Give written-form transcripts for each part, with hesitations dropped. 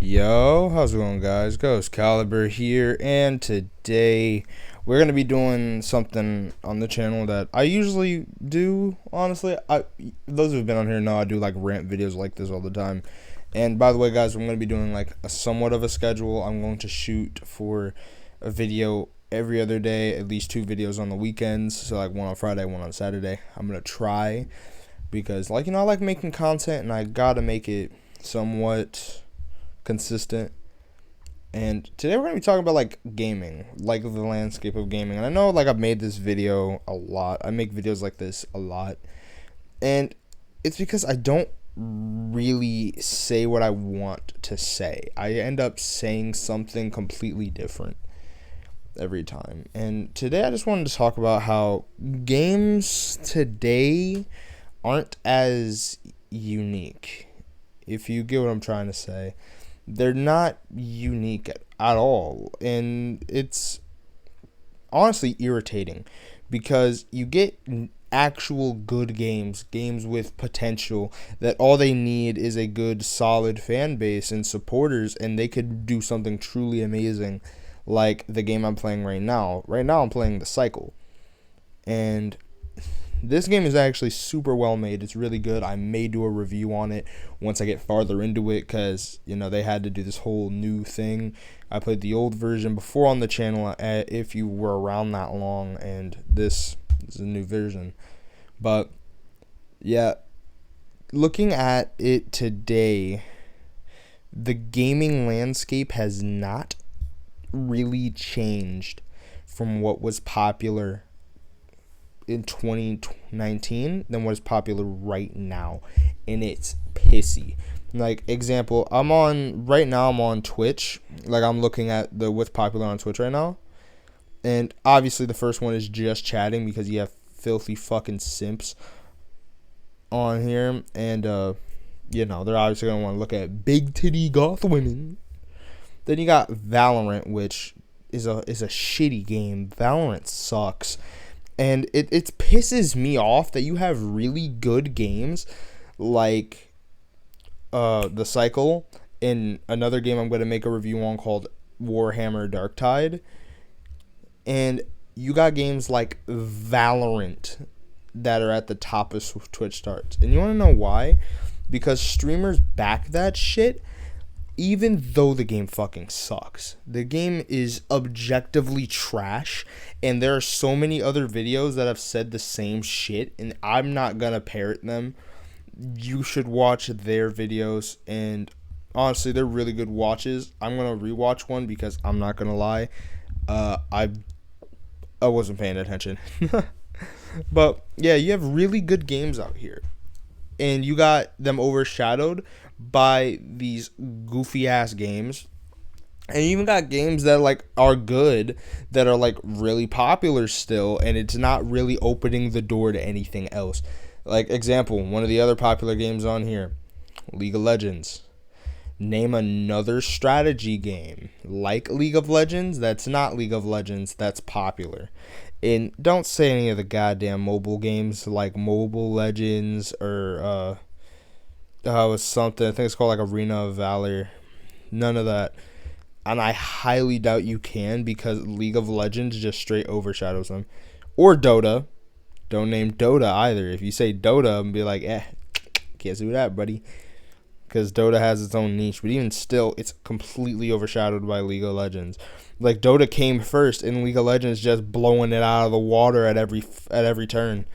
Yo, how's it going, guys? Ghost Caliber here, and today we're gonna be doing something on the channel that I usually do. Honestly, those who've been on here know I do like rant videos like this all the time. And by the way, guys, I'm gonna be doing like a somewhat of a schedule. I'm going to shoot for a video every other day, at least 2 videos on the weekends. So like one on Friday, one on Saturday. I'm gonna try because I like making content, and I gotta make it somewhat consistent. And today we're going to be talking about like gaming, like the landscape of gaming. And I know like I've made this video a lot. I make videos like this a lot. And it's because I don't really say what I want to say. I end up saying something completely different every time. And today I just wanted to talk about how games today aren't as unique. If you get what I'm trying to say, they're not unique at all, and it's honestly irritating because you get actual good games with potential that all they need is a good solid fan base and supporters, and they could do something truly amazing, like the game I'm playing right now. I'm playing The Cycle, and this game is actually super well made. It's really good. I may do a review on it once I get farther into it because, they had to do this whole new thing. I played the old version before on the channel if you were around that long, and this is a new version. But, yeah, looking at it today, the gaming landscape has not really changed from what was popular in 2019 than what is popular right now, and it's pissy. Like, example, I'm on Twitch. Like, I'm looking at what's popular on Twitch right now, and obviously the first one is just chatting because you have filthy fucking simps on here, and they're obviously gonna want to look at big titty goth women. Then you got Valorant, which is a shitty game. Valorant sucks. And it pisses me off that you have really good games like The Cycle, and another game I'm going to make a review on called Warhammer Darktide. And you got games like Valorant that are at the top of Twitch charts. And you want to know why? Because streamers back that shit, even though the game fucking sucks. The game is objectively trash, and there are so many other videos that have said the same shit, and I'm not gonna parrot them. You should watch their videos, and honestly, they're really good watches. I'm gonna rewatch one because I'm not gonna lie, I wasn't paying attention. But yeah, you have really good games out here, and you got them overshadowed by these goofy ass games. And you even got games that like are good, that are like really popular still, and it's not really opening the door to anything else. Like, example, one of the other popular games on here, League of Legends. Name another strategy game like League of Legends that's not League of Legends that's popular. And don't say any of the goddamn mobile games like Mobile Legends or was something, I think it's called like Arena of Valor. None of that. And I highly doubt you can, because League of Legends just straight overshadows them. Or Dota. Don't name Dota either. If you say Dota, I'm be like, can't do that, buddy. Because Dota has its own niche. But even still, it's completely overshadowed by League of Legends. Like, Dota came first, and League of Legends just blowing it out of the water at every turn.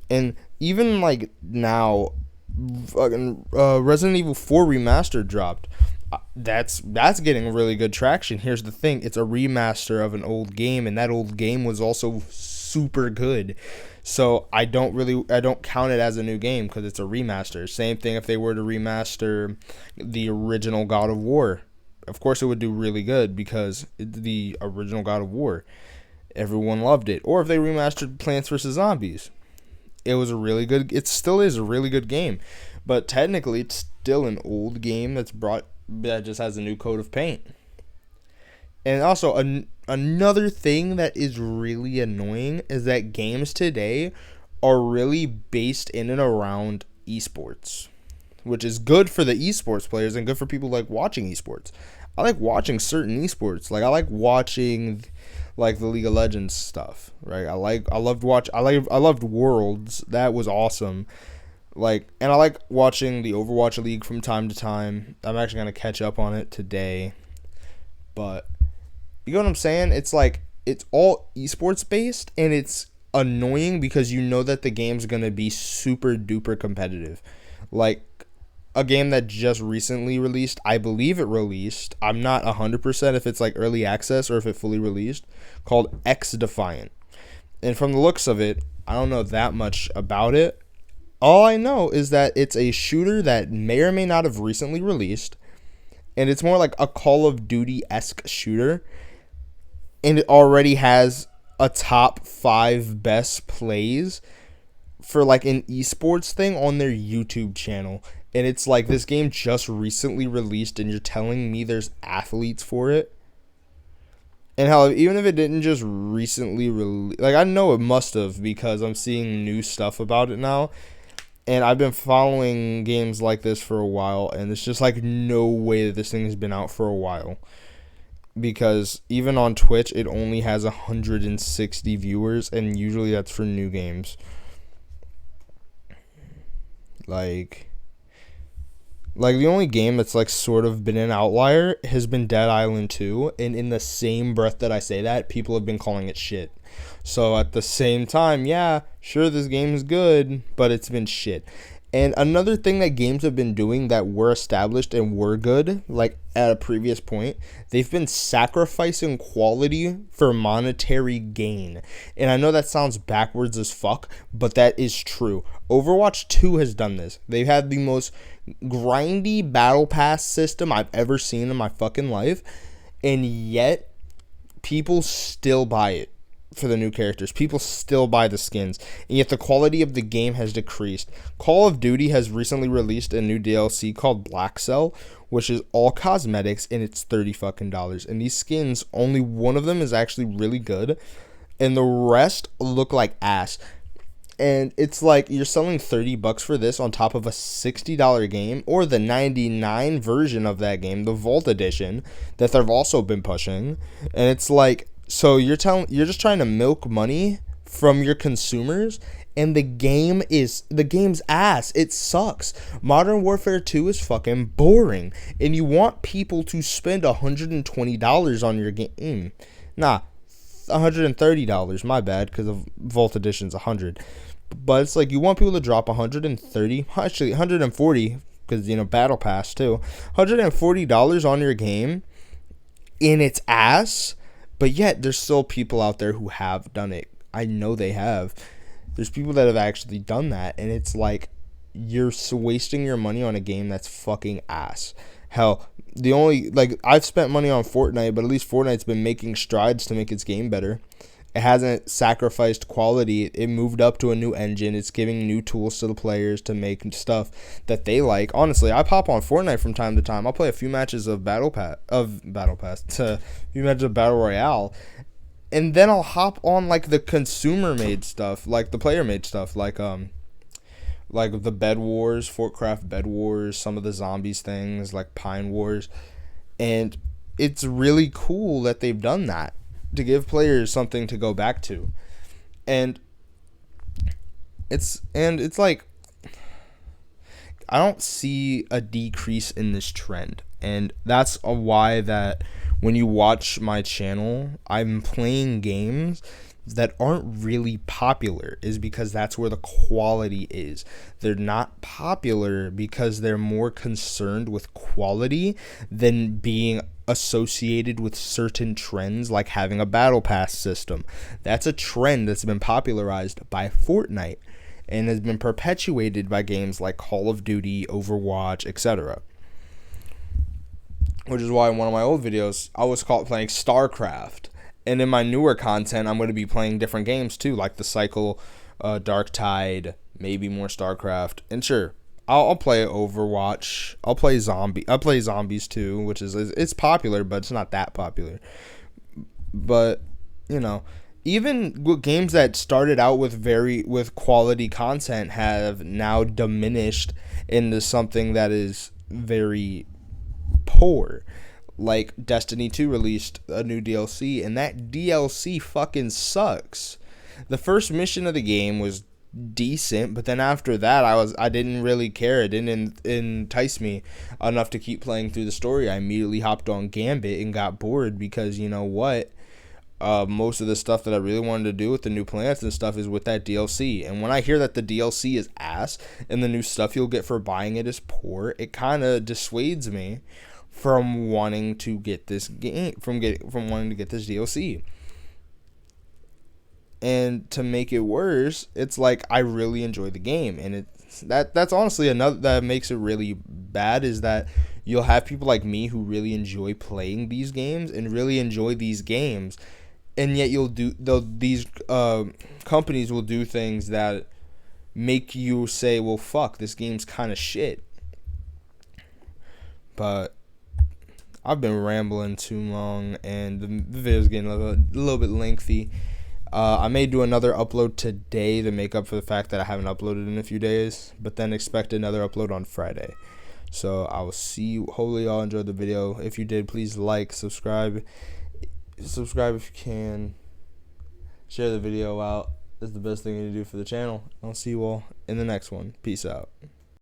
And even like now, fucking Resident Evil 4 Remastered dropped. That's getting really good traction. Here's the thing, it's a remaster of an old game, and that old game was also super good. So I don't count it as a new game because it's a remaster. Same thing if they were to remaster the original God of War. Of course it would do really good because the original God of War, everyone loved it. Or if they remastered Plants vs. Zombies, it still is a really good game. But technically it's still an old game that just has a new coat of paint. And also, another thing that is really annoying is that games today are really based in and around esports. which is good for the esports players and good for people like watching esports. I like watching certain esports. Like I like watching like the League of Legends stuff, right? I loved Worlds. That was awesome. Like, and I like watching the Overwatch League from time to time. I'm actually going to catch up on it today. But you know what I'm saying? It's like it's all esports based, and it's annoying because you know that the game's going to be super duper competitive. Like a game that just recently released, I believe it released, I'm not 100% if it's like early access or if it fully released, called X Defiant. And from the looks of it, I don't know that much about it. All I know is that it's a shooter that may or may not have recently released, and it's more like a Call of Duty-esque shooter, and it already has a top 5 best plays for like an esports thing on their YouTube channel. And it's like this game just recently released, and you're telling me there's athletes for it? And hell, even if it didn't just recently release, like I know it must have because I'm seeing new stuff about it now. And I've been following games like this for a while, and it's just like no way that this thing has been out for a while. Because even on Twitch, it only has 160 viewers, and usually that's for new games. Like the only game that's like sort of been an outlier has been Dead Island 2, and in the same breath that I say that, people have been calling it shit. So at the same time, yeah, sure, this game is good, but it's been shit. And another thing that games have been doing that were established and were good, like at a previous point, they've been sacrificing quality for monetary gain. And I know that sounds backwards as fuck, but that is true. Overwatch 2 has done this. They've had the most grindy battle pass system I've ever seen in my fucking life, and yet people still buy it. For the new characters, people still buy the skins, and yet the quality of the game has decreased. Call of Duty has recently released a new DLC called Black Cell, which is all cosmetics, and it's $30 fucking. And these skins, only one of them is actually really good, and the rest look like ass. And it's like you're selling $30 for this on top of a $60 game, or the 99 version of that game, the Vault Edition, that they've also been pushing, and it's like. So you're just trying to milk money from your consumers, and the game's ass. It sucks. Modern Warfare 2 is fucking boring, and you want people to spend $120 on your game. Nah, $130. My bad, because the Vault Edition's $100. But it's like you want people to drop $130, actually $140, because Battle Pass too. $140 on your game, in its ass. But yet, there's still people out there who have done it. I know they have. There's people that have actually done that. And it's like, you're wasting your money on a game that's fucking ass. Hell, I've spent money on Fortnite, but at least Fortnite's been making strides to make its game better. It hasn't sacrificed quality. It moved up to a new engine. It's giving new tools to the players to make stuff that they like. Honestly, I pop on Fortnite from time to time. I'll play a few matches of Battle Pass, to a few matches of Battle Royale, and then I'll hop on like the consumer made stuff, like the player made stuff, like the Bed Wars, Fortcraft Bed Wars, some of the zombies things like Pine Wars, and it's really cool that they've done that, to give players something to go back to. And it's like I don't see a decrease in this trend. And that's why that when you watch my channel, I'm playing games that aren't really popular, is because that's where the quality is. They're not popular because they're more concerned with quality than being associated with certain trends, like having a battle pass system. That's a trend that's been popularized by Fortnite and has been perpetuated by games like Call of Duty, Overwatch, etc. Which is why in one of my old videos, I was caught playing StarCraft. And in my newer content, I'm going to be playing different games too, like the Cycle, Dark Tide, maybe more StarCraft. And sure, I'll play Overwatch. I'll play Zombies too, which is it's popular, but it's not that popular. But even games that started out with quality content have now diminished into something that is very poor. Like Destiny 2 released a new DLC, and that DLC fucking sucks. The first mission of the game was decent, but then after that I didn't really care. It didn't entice me enough to keep playing through the story. I immediately hopped on Gambit and got bored because you know what? Most of the stuff that I really wanted to do with the new planets and stuff is with that DLC. And when I hear that the DLC is ass and the new stuff you'll get for buying it is poor, it kind of dissuades me from wanting to get this game, from wanting to get this DLC. And to make it worse, it's like I really enjoy the game, and that's honestly another that makes it really bad, is that you'll have people like me who really enjoy playing these games and really enjoy these games, and yet these companies will do things that make you say, well, fuck, this game's kind of shit. But I've been rambling too long, and the video's getting a little bit lengthy. I may do another upload today to make up for the fact that I haven't uploaded in a few days, but then expect another upload on Friday. So I will see you. Hopefully y'all enjoyed the video. If you did, please like, subscribe if you can. Share the video out. It's the best thing to do for the channel. I'll see you all in the next one. Peace out.